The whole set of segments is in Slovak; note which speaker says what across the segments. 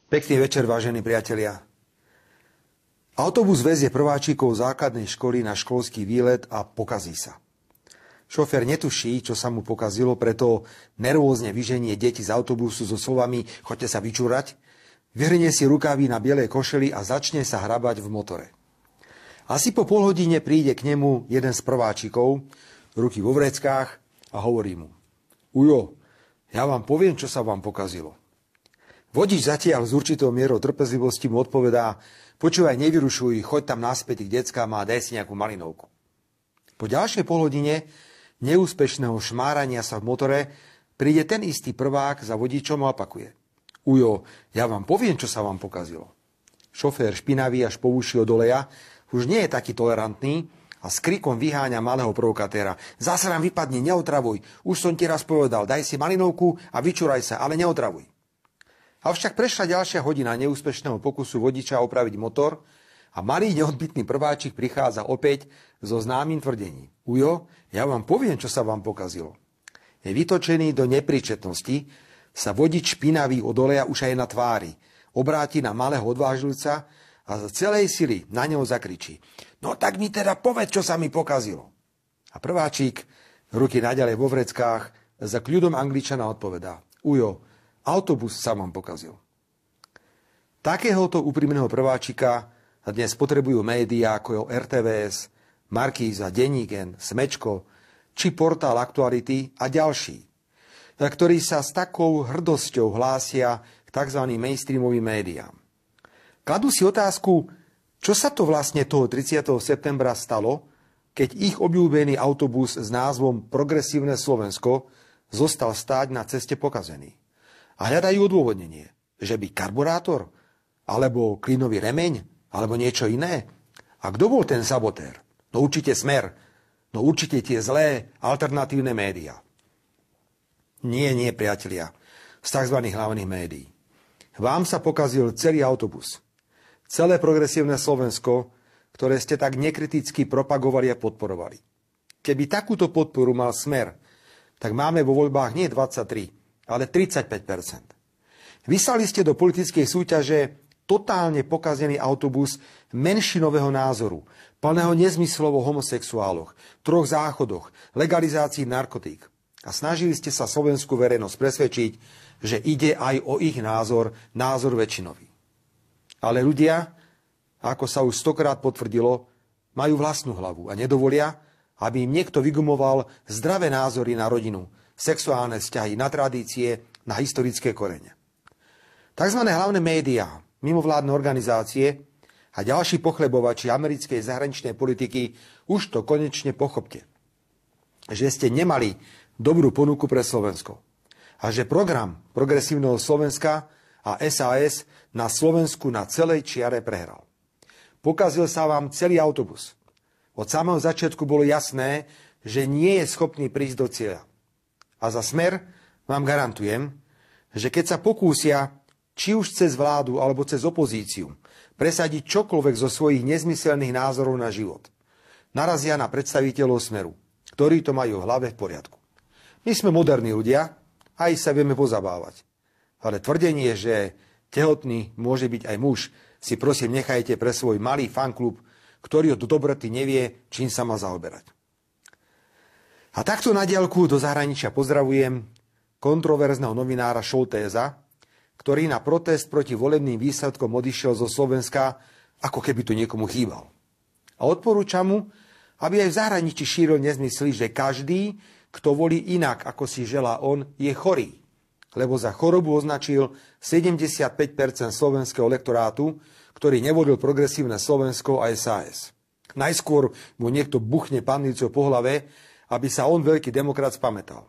Speaker 1: Pekný večer, vážení priatelia. Autobus vezie prváčikov základnej školy na školský výlet a pokazí sa. Šofér netuší, čo sa mu pokazilo, preto nervózne vyženie deti z autobusu so slovami "choďte sa vyčúrať", vyhrnie si rukaví na bielej košeli a začne sa hrabať v motore. Asi po polhodine príde k nemu jeden z prváčikov, ruky vo vreckách, a hovorí mu: "Ujo, ja vám poviem, čo sa vám pokazilo." Vodič zatiaľ s určitou mierou trpezlivosti mu odpovedá: "Počúvaj, nevyrušuj, choď tam naspäť k deckám a daj si nejakú malinovku." Po ďalšej polhodine neúspešného šmárania sa v motore príde ten istý prvák za vodičom a opakuje: "Ujo, ja vám poviem, čo sa vám pokazilo." Šofér, špinavý až po uši od oleja, už nie je taký tolerantný a s krikom vyháňa malého provokatéra: "Zase nám vypadne, neotravuj. Už som ti raz povedal, daj si malinovku a vyčuraj sa, ale neotravuj." Avšak prešla ďalšia hodina neúspešného pokusu vodiča opraviť motor a malý neodbitný prváčik prichádza opäť so známym tvrdením: "Ujo, ja vám poviem, čo sa vám pokazilo." Je vytočený do nepríčetnosti, sa vodič špinavý od oleja už aj na tvári obráti na malého odvážlivca a za celej sily na neho zakričí: "No tak mi teda povedz, čo sa mi pokazilo." A prváčik, ruky naďalej vo vreckách, za kľudom Angličana odpovedá: "Ujo, autobus sa vám pokazil." Takéhoto úprimného prváčika dnes potrebujú médiá ako RTVS, Markíza, Denníken, Smečko či portál Aktuality a ďalší, ktorí sa s takou hrdosťou hlásia k tzv. Mainstreamovým médiám. Kladú si otázku, čo sa to vlastne toho 30. septembra stalo, keď ich obľúbený autobus s názvom Progresívne Slovensko zostal stáť na ceste pokazený. A hľadajú odôvodnenie, že by karburátor, alebo klínový remeň, alebo niečo iné. A kto bol ten sabotér? No určite Smer, no určite tie zlé alternatívne médiá. Nie, priatelia, z tzv. Hlavných médií. Vám sa pokazil celý autobus. Celé Progresívne Slovensko, ktoré ste tak nekriticky propagovali a podporovali. Keby takúto podporu mal Smer, tak máme vo voľbách nie 23, ale 35%. Vyslali ste do politickej súťaže totálne pokazený autobus menšinového názoru, plného nezmyslov o homosexuáloch, 3 záchodoch, legalizácii narkotík. A snažili ste sa slovenskú verejnosť presvedčiť, že ide aj o ich názor väčšinový. Ale ľudia, ako sa už 100-krát potvrdilo, majú vlastnú hlavu a nedovolia, aby im niekto vygumoval zdravé názory na rodinu, sexuálne vzťahy, na tradície, na historické korene. Takzvané hlavné médiá, mimovládne organizácie a ďalší pochlebovači americkej zahraničnej politiky už to konečne pochopte, že ste nemali dobrú ponuku pre Slovensko a že program Progresívneho Slovenska a SAS na Slovensku na celej čiare prehral. Pokazil sa vám celý autobus. Od samého začiatku bolo jasné, že nie je schopný prísť do cieľa. A za Smer vám garantujem, že keď sa pokúsia, či už cez vládu alebo cez opozíciu, presadiť čokoľvek zo svojich nezmyselných názorov na život, narazia na predstaviteľov Smeru, ktorí to majú v hlave v poriadku. My sme moderní ľudia, aj sa vieme pozabávať. Ale tvrdenie, že tehotný môže byť aj muž, si prosím nechajte pre svoj malý fanklub, ktorý od dobroty nevie, čím sa má zaoberať. A takto na diaľku do zahraničia pozdravujem kontroverzného novinára Šoltéza, ktorý na protest proti volebným výsledkom odišiel zo Slovenska, ako keby tu niekomu chýbal. A odporúčam mu, aby aj v zahraničí šíril nezmysly, že každý, kto volí inak, ako si želá on, je chorý. Lebo za chorobu označil 75% slovenského elektorátu, ktorý nevolil Progresívne Slovensko a SAS. Najskôr mu niekto buchne pannicou po hlave, aby sa on, veľký demokrat, spamätal.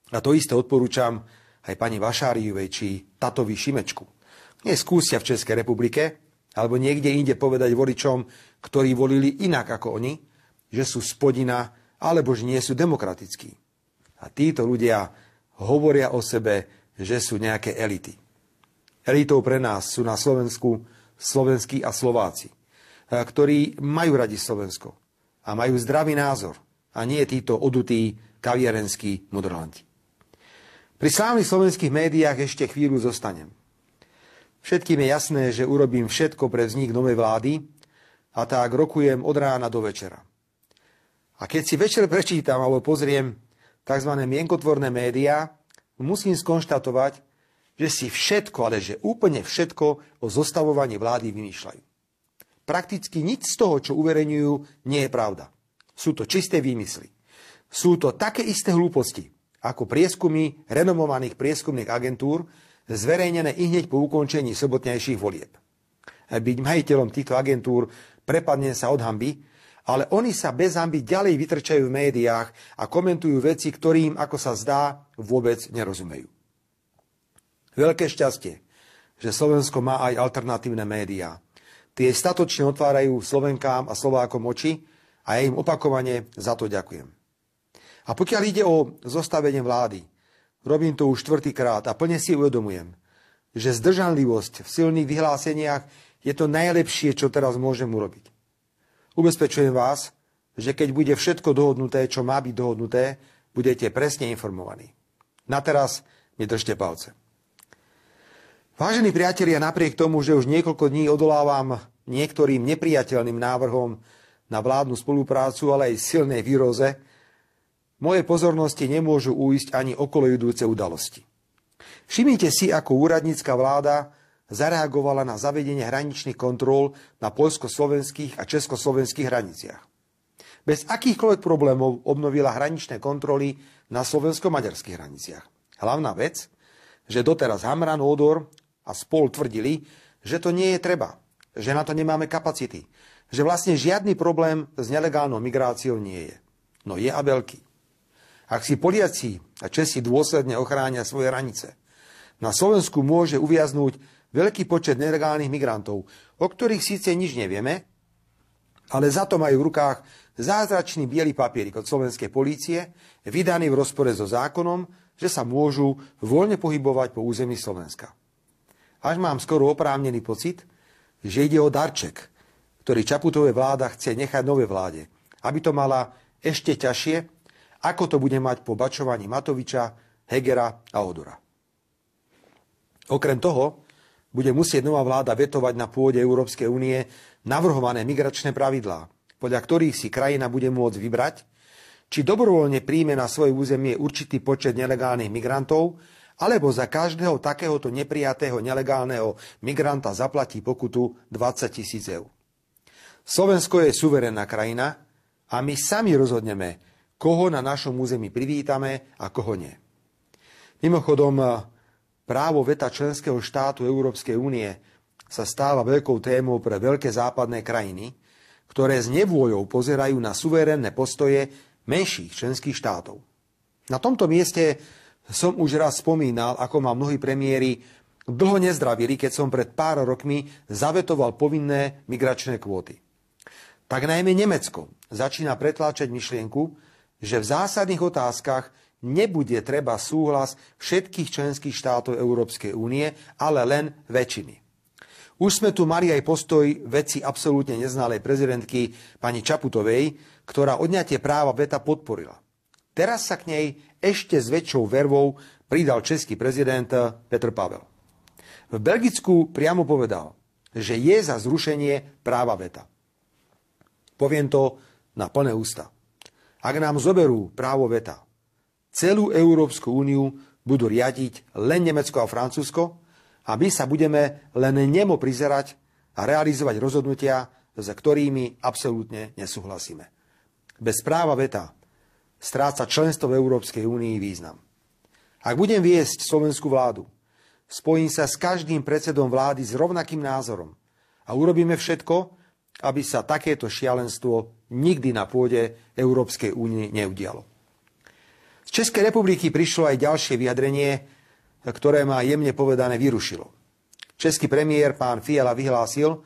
Speaker 1: A to isté odporúčam aj pani Vašáriovej či tatovi Šimečku. Neskúsia v Českej republike alebo niekde inde povedať voličom, ktorí volili inak ako oni, že sú spodina alebo že nie sú demokratickí. A títo ľudia hovoria o sebe, že sú nejaké elity. Elitou pre nás sú na Slovensku Slovenskí a Slováci, ktorí majú radi Slovensko a majú zdravý názor a nie títo odutí kaviarenskí modrolanti. Pri slávnych slovenských médiách ešte chvíľu zostanem. Všetkým je jasné, že urobím všetko pre vznik novej vlády a tak rokujem od rána do večera. A keď si večer prečítam alebo pozriem tzv. Mienkotvorné médiá, musím skonštatovať, že si všetko, ale že úplne všetko o zostavovaní vlády vymýšľajú. Prakticky nič z toho, čo uverejňujú, nie je pravda. Sú to čisté výmysly. Sú to také isté hlúposti, ako prieskumy renomovaných prieskumných agentúr, zverejnené ihneď po ukončení sobotnejších volieb. Byť majiteľom týchto agentúr prepadne sa od hanby, ale oni sa bez hanby ďalej vytrčajú v médiách a komentujú veci, ktorým, ako sa zdá, vôbec nerozumejú. Veľké šťastie, že Slovensko má aj alternatívne médiá. Tie statočne otvárajú Slovenkám a Slovákom oči a ja im opakovane za to ďakujem. A pokiaľ ide o zostavenie vlády, robím to už 4. krát a plne si uvedomujem, že zdržanlivosť v silných vyhláseniach je to najlepšie, čo teraz môžem urobiť. Ubezpečujem vás, že keď bude všetko dohodnuté, čo má byť dohodnuté, budete presne informovaní. Na teraz mi držte palce. Vážení priatelia, napriek tomu, že už niekoľko dní odolávam niektorým nepriateľným návrhom na vládnu spoluprácu, ale aj silnej výroze, moje pozornosti nemôžu uísť ani okoloidúce udalosti. Všimnite si, ako úradnícka vláda zareagovala na zavedenie hraničných kontrol na poľsko-slovenských a československých hraniciach. Bez akýchkoľvek problémov obnovila hraničné kontroly na slovensko-maďarských hraniciach. Hlavná vec, že doteraz Hamran, Ódor a spol tvrdili, že to nie je treba, že na to nemáme kapacity, že vlastne žiadny problém s nelegálnou migráciou nie je. No je a veľký. Ak si Poliaci a Česi dôsledne ochránia svoje hranice, na Slovensku môže uviaznúť veľký počet nelegálnych migrantov, o ktorých síce nič nevieme, ale za to majú v rukách zázračný biely papierik od slovenskej polície, vydaný v rozpore so zákonom, že sa môžu voľne pohybovať po území Slovenska. Až mám skoro oprávnený pocit, že ide o darček, ktorý Čaputová vláda chce nechať novej vláde, aby to mala ešte ťažšie, ako to bude mať po bačovaní Matoviča, Hegera a Ódora. Okrem toho bude musieť nová vláda vetovať na pôde Európskej únie navrhované migračné pravidlá, podľa ktorých si krajina bude môcť vybrať, či dobrovoľne príjme na svoje územie určitý počet nelegálnych migrantov, alebo za každého takéhoto neprijatého nelegálneho migranta zaplatí pokutu 20 000 eur. Slovensko je suverénna krajina a my sami rozhodneme, koho na našom území privítame a koho nie. Mimochodom, právo veta členského štátu Európskej únie sa stáva veľkou témou pre veľké západné krajiny, ktoré s nevôľou pozerajú na suverénne postoje menších členských štátov. Na tomto mieste som už raz spomínal, ako ma mnohí premiéri dlho nezdravili, keď som pred pár rokmi zavetoval povinné migračné kvóty. Tak najmä Nemecko začína pretláčať myšlienku, že v zásadných otázkach nebude treba súhlas všetkých členských štátov Európskej únie, ale len väčšiny. Už sme tu mali aj postoj veci absolútne neznalej prezidentky pani Čaputovej, ktorá odňatie práva veta podporila. Teraz sa k nej ešte s väčšou vervou pridal český prezident Petr Pavel. V Belgicku priamo povedal, že je za zrušenie práva veta. Poviem to na plné ústa. Ak nám zoberú právo veta, celú Európsku úniu budú riadiť len Nemecko a Francúzsko a my sa budeme len nemo prizerať a realizovať rozhodnutia, s ktorými absolútne nesúhlasíme. Bez práva veta stráca členstvo v Európskej únii význam. Ak budem viesť slovenskú vládu, spojím sa s každým predsedom vlády s rovnakým názorom a urobíme všetko, aby sa takéto šialenstvo nikdy na pôde Európskej únie neudialo. Z Českej republiky prišlo aj ďalšie vyjadrenie, ktoré ma jemne povedané vyrušilo. Český premiér pán Fiala vyhlásil,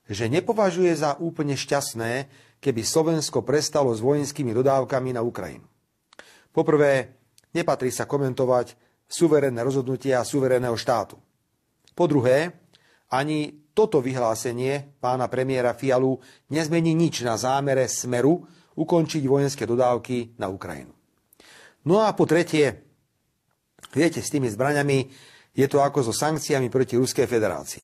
Speaker 1: že nepovažuje za úplne šťastné, keby Slovensko prestalo s vojenskými dodávkami na Ukrajinu. Poprvé, nepatrí sa komentovať suverénne rozhodnutia suverénneho štátu. Po druhé, ani toto vyhlásenie pána premiéra Fialu nezmení nič na zámere Smeru ukončiť vojenské dodávky na Ukrajinu. No a po tretie, viete, s tými zbraňami je to ako so sankciami proti Ruskej federácii.